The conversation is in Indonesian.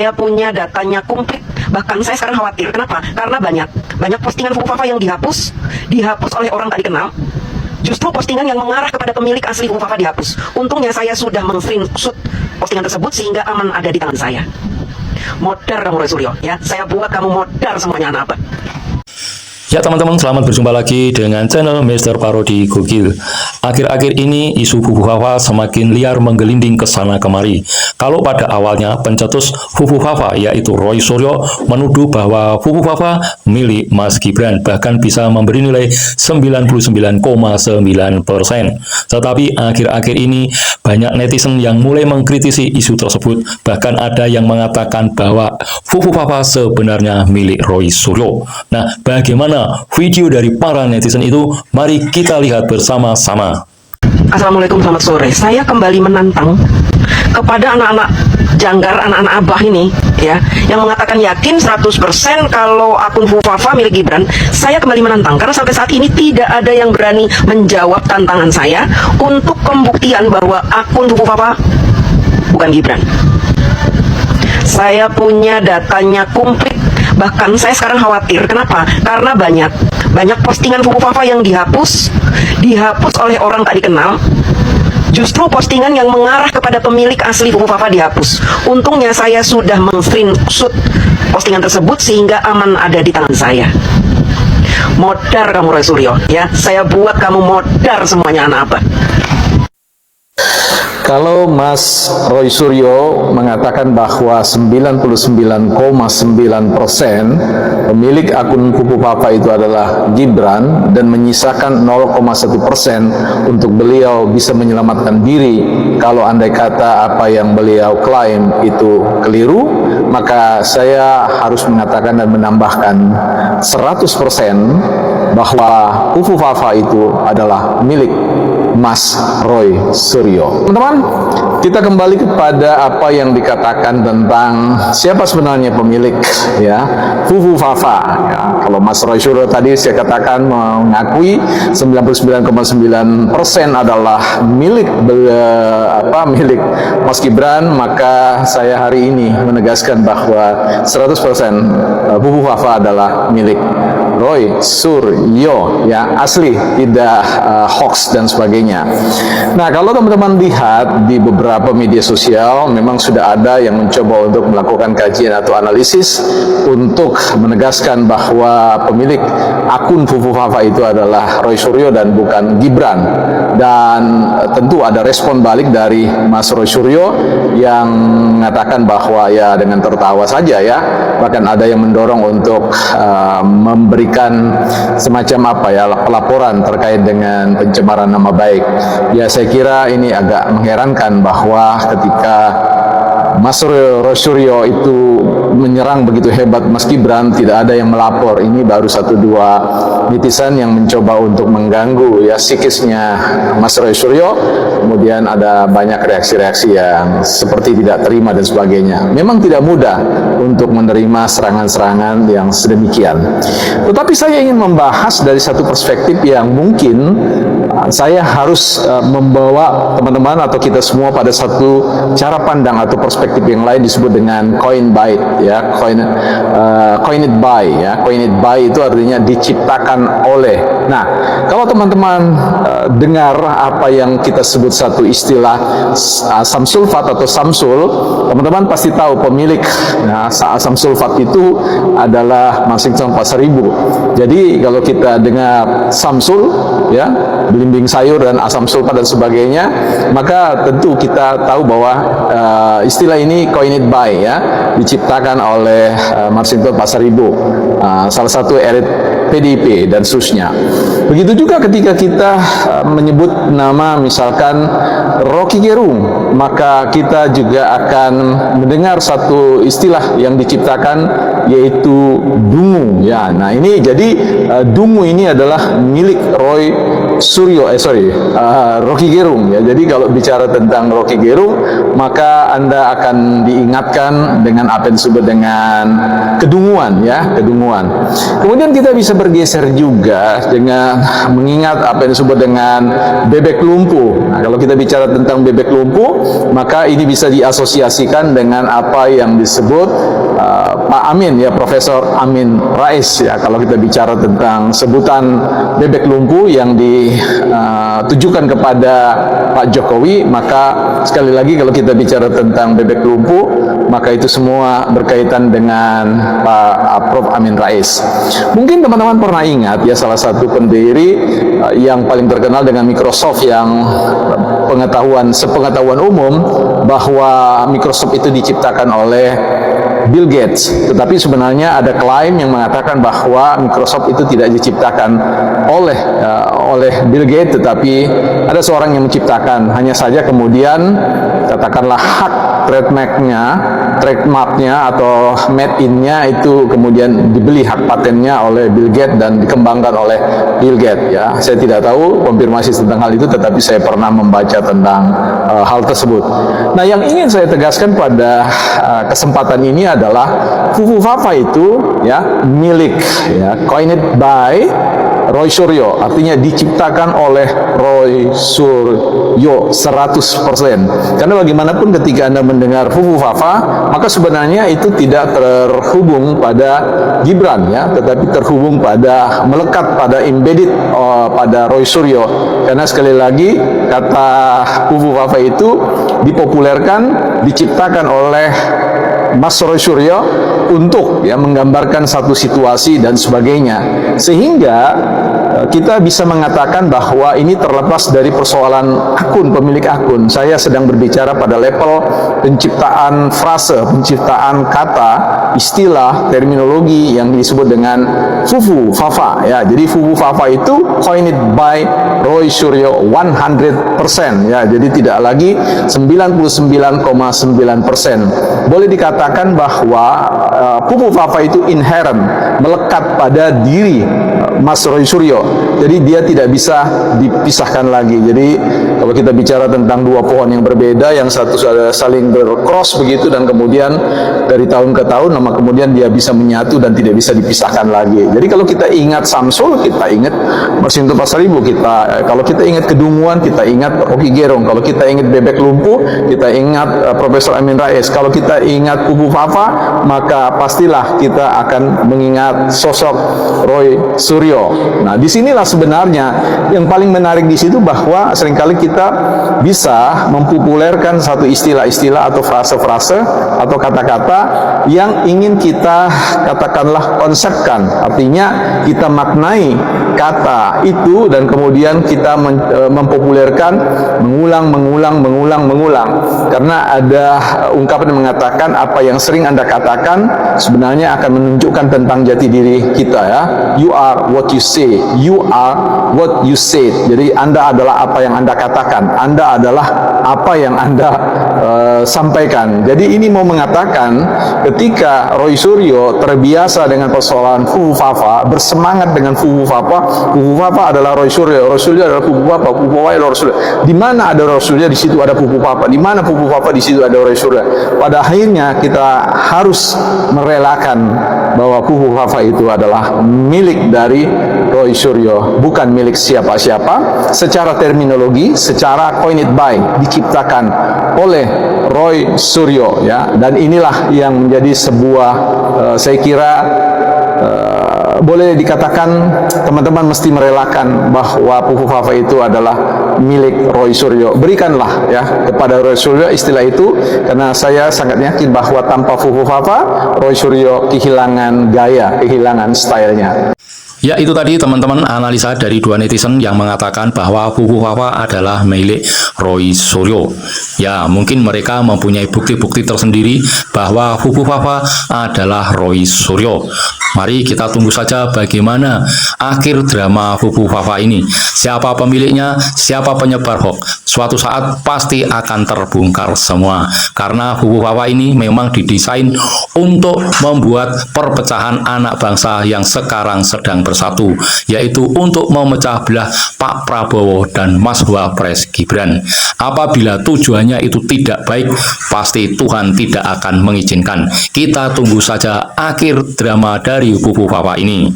Saya punya datanya komplit. Bahkan saya sekarang khawatir. Kenapa? Karena banyak postingan Fufu Fafa yang dihapus oleh orang tak dikenal. Justru postingan yang mengarah kepada pemilik asli Fufu Fafa dihapus. Untungnya saya sudah meng-screenshot postingan tersebut sehingga aman ada di tangan saya. Modar kamu Roy Suryo, ya. Saya buat kamu modar semuanya anak abah. Ya teman-teman, selamat berjumpa lagi dengan channel Mr. Parodi Gokil. Akhir-akhir ini isu Fufu Fafa semakin liar menggelinding ke sana kemari. Kalau pada awalnya pencetus Fufu Fafa yaitu Roy Suryo menuduh bahwa Fufu Fafa milik Mas Gibran, bahkan bisa memberi nilai 99,9%. Tetapi akhir-akhir ini banyak netizen yang mulai mengkritisi isu tersebut. Bahkan ada yang mengatakan bahwa Fufu Fafa sebenarnya milik Roy Suryo. Nah, bagaimana video dari para netizen itu? Mari kita lihat bersama-sama. Assalamualaikum, selamat sore. Saya kembali menantang kepada anak-anak janggar, anak-anak abah ini, ya, yang mengatakan yakin 100% kalau akun Fufu Fafa milik Gibran. Saya kembali menantang karena sampai saat ini tidak ada yang berani menjawab tantangan saya untuk pembuktian bahwa akun Fufu Fafa bukan Gibran. Saya punya datanya komplit. Bahkan saya sekarang khawatir. Kenapa? Karena banyak postingan Fufu Fafa yang dihapus oleh orang tak dikenal. Justru postingan yang mengarah kepada pemilik asli Fufu Fafa dihapus. Untungnya saya sudah meng-screenshot postingan tersebut sehingga aman ada di tangan saya. Modar kamu Roy Suryo, ya. Saya buat kamu modar semuanya anak abah. Kalau Mas Roy Suryo mengatakan bahwa 99,9% pemilik akun Fufu Fafa itu adalah Gibran dan menyisakan 0,1% untuk beliau bisa menyelamatkan diri kalau andai kata apa yang beliau klaim itu keliru, maka saya harus mengatakan dan menambahkan 100% bahwa Fufu Fafa itu adalah milik Mas Roy Suryo. Teman-teman, kita kembali kepada apa yang dikatakan tentang siapa sebenarnya pemilik, ya, Fufu Fafa. Ya, kalau Mas Roy Suryo tadi saya katakan mengakui 99,9% adalah milik Mas Gibran, maka saya hari ini menegaskan bahwa 100% Fufu Fafa adalah milik Roy Suryo, ya, asli, tidak hoax dan sebagainya. Nah, kalau teman-teman lihat di beberapa media sosial, memang sudah ada yang mencoba untuk melakukan kajian atau analisis untuk menegaskan bahwa pemilik akun Fufu Fafa itu adalah Roy Suryo dan bukan Gibran. Dan tentu ada respon balik dari Mas Roy Suryo yang mengatakan bahwa ya dengan tertawa saja, ya, bahkan ada yang mendorong untuk memberikan semacam apa ya, pelaporan terkait dengan pencemaran nama baik. Ya, saya kira ini agak mengherankan bahwa ketika Mas Roy Suryo itu menyerang begitu hebat Mas Gibran, tidak ada yang melapor. Ini baru 1-2 netizen yang mencoba untuk mengganggu, ya, psikisnya Mas Roy Suryo. Kemudian ada banyak reaksi-reaksi yang seperti tidak terima dan sebagainya. Memang tidak mudah untuk menerima serangan-serangan yang sedemikian. Tetapi saya ingin membahas dari satu perspektif yang mungkin saya harus membawa teman-teman atau kita semua pada satu cara pandang atau perspektif yang lain, disebut dengan coin bite, ya, coined by, ya. Coined by itu artinya diciptakan oleh. Nah, kalau teman-teman dengar apa yang kita sebut satu istilah asam sulfat atau samsul, teman-teman pasti tahu pemilik, nah, asam sulfat itu adalah Marsington Pasaribu. Jadi kalau kita dengar samsul, ya, belimbing sayur dan asam sulfat dan sebagainya, maka tentu kita tahu bahwa istilah ini coined by, ya, diciptakan oleh Marsington Pasaribu, salah satu elit PDIP dan seterusnya. Begitu juga ketika kita menyebut nama misalkan Rocky Gerung, maka kita juga akan mendengar satu istilah yang diciptakan yaitu dungu, ya. Nah, ini jadi dungu ini adalah milik Roy Rocky Gerung ya. Jadi kalau bicara tentang Rocky Gerung, maka Anda akan diingatkan dengan apa yang disebut dengan kedunguan ya, kedunguan. Kemudian kita bisa bergeser juga dengan mengingat apa yang disebut dengan bebek lumpuh. Nah, kalau kita bicara tentang bebek lumpuh, maka ini bisa diasosiasikan dengan apa yang disebut Pak Amin ya, Profesor Amin Rais ya. Kalau kita bicara tentang sebutan bebek lumpuh yang ditujukan kepada Pak Jokowi, maka sekali lagi kalau kita bicara tentang bebek lumpuh, maka itu semua berkaitan dengan Pak Prof Amin Rais. Mungkin teman-teman pernah ingat ya, salah satu pendiri yang paling terkenal dengan Microsoft yang sepengetahuan umum bahwa Microsoft itu diciptakan oleh Bill Gates, tetapi sebenarnya ada klaim yang mengatakan bahwa Microsoft itu tidak diciptakan oleh Bill Gates, tetapi ada seorang yang menciptakan. Hanya saja kemudian katakanlah hak trademarknya atau made in-nya itu kemudian dibeli hak patennya oleh Bill Gates dan dikembangkan oleh Bill Gates ya. Saya tidak tahu konfirmasi tentang hal itu, tetapi saya pernah membaca tentang hal tersebut. Nah, yang ingin saya tegaskan pada kesempatan ini adalah Fufufafa itu ya milik ya, coined by Roy Suryo, artinya diciptakan oleh Roy Suryo 100%. Karena bagaimanapun ketika Anda mendengar Fufufafa, maka sebenarnya itu tidak terhubung pada Gibran ya, tetapi terhubung pada, melekat pada, embedded pada Roy Suryo. Karena sekali lagi kata Fufufafa itu dipopulerkan, diciptakan oleh Mas Roy Suryo untuk ya menggambarkan satu situasi dan sebagainya, sehingga kita bisa mengatakan bahwa ini terlepas dari persoalan akun, pemilik akun. Saya sedang berbicara pada level penciptaan frase, penciptaan kata, istilah, terminologi yang disebut dengan Fufufafa ya. Jadi Fufufafa itu coined by Roy Suryo 100% ya. Jadi tidak lagi 99,9%. Boleh dikatakan bahwa Fufufafa itu inherent, melekat pada diri Mas Roy Suryo. Jadi dia tidak bisa dipisahkan lagi. Jadi kalau kita bicara tentang dua pohon yang berbeda, yang satu saling bercross begitu, dan kemudian dari tahun ke tahun, nama kemudian dia bisa menyatu dan tidak bisa dipisahkan lagi. Jadi kalau kita ingat Samsul, kita ingat Marsinto Pasaribu, kalau kita ingat kedunguan, kita ingat Rocky Gerung. Kalau kita ingat bebek lumpuh, kita ingat Profesor Amin Rais. Kalau kita ingat Fufufafa, maka pastilah kita akan mengingat sosok Roy Suryo. Nah, disinilah sebenarnya yang paling menarik di situ, bahwa seringkali kita bisa mempopulerkan satu istilah-istilah atau frase-frase atau kata-kata yang ingin kita katakanlah konsepkan, artinya kita maknai kata itu dan kemudian kita mempopulerkan, mengulang, karena ada ungkapan yang mengatakan apa yang sering Anda katakan sebenarnya akan menunjukkan tentang jati diri kita ya. You are what you say, you are what you said. Jadi Anda adalah apa yang Anda katakan, Anda adalah apa yang Anda sampaikan. Jadi ini mau mengatakan ketika Roy Suryo terbiasa dengan persoalan Fufufafa, bersemangat dengan Fufufafa, Fufufafa adalah Roy Suryo, Roy Suryo adalah Fufufafa, Fufufafa adalah Roy Suryo. Di mana ada Roy Suryo, di situ ada Fufufafa. Di mana Fufufafa, di situ ada Roy Suryo. Pada akhirnya kita harus merelakan bahwa Fufufafa itu adalah milik dari Roy Suryo, bukan milik siapa-siapa. Secara terminologi, secara coined by, diciptakan oleh Roy Suryo ya. Dan inilah yang menjadi sebuah saya kira boleh dikatakan teman-teman mesti merelakan bahwa Fufufafa itu adalah milik Roy Suryo. Berikanlah ya kepada Roy Suryo istilah itu, karena saya sangat yakin bahwa tanpa Fufufafa, Roy Suryo kehilangan gaya, kehilangan stylenya. Ya, itu tadi teman-teman analisa dari dua netizen yang mengatakan bahwa Fufufafa adalah milik Roy Suryo. Ya, mungkin mereka mempunyai bukti-bukti tersendiri bahwa Fufufafa adalah Roy Suryo. Mari kita tunggu saja bagaimana akhir drama Fufufafa ini. Siapa pemiliknya, siapa penyebar hoax. suatu saat pasti akan terbongkar semua. Karena Fufu Fafa ini memang didesain untuk membuat perpecahan anak bangsa yang sekarang sedang bersatu, yaitu untuk memecah belah Pak Prabowo dan Mas Wapres Gibran. Apabila tujuannya itu tidak baik, pasti Tuhan tidak akan mengizinkan. Kita tunggu saja akhir drama dari Fufu Fafa ini.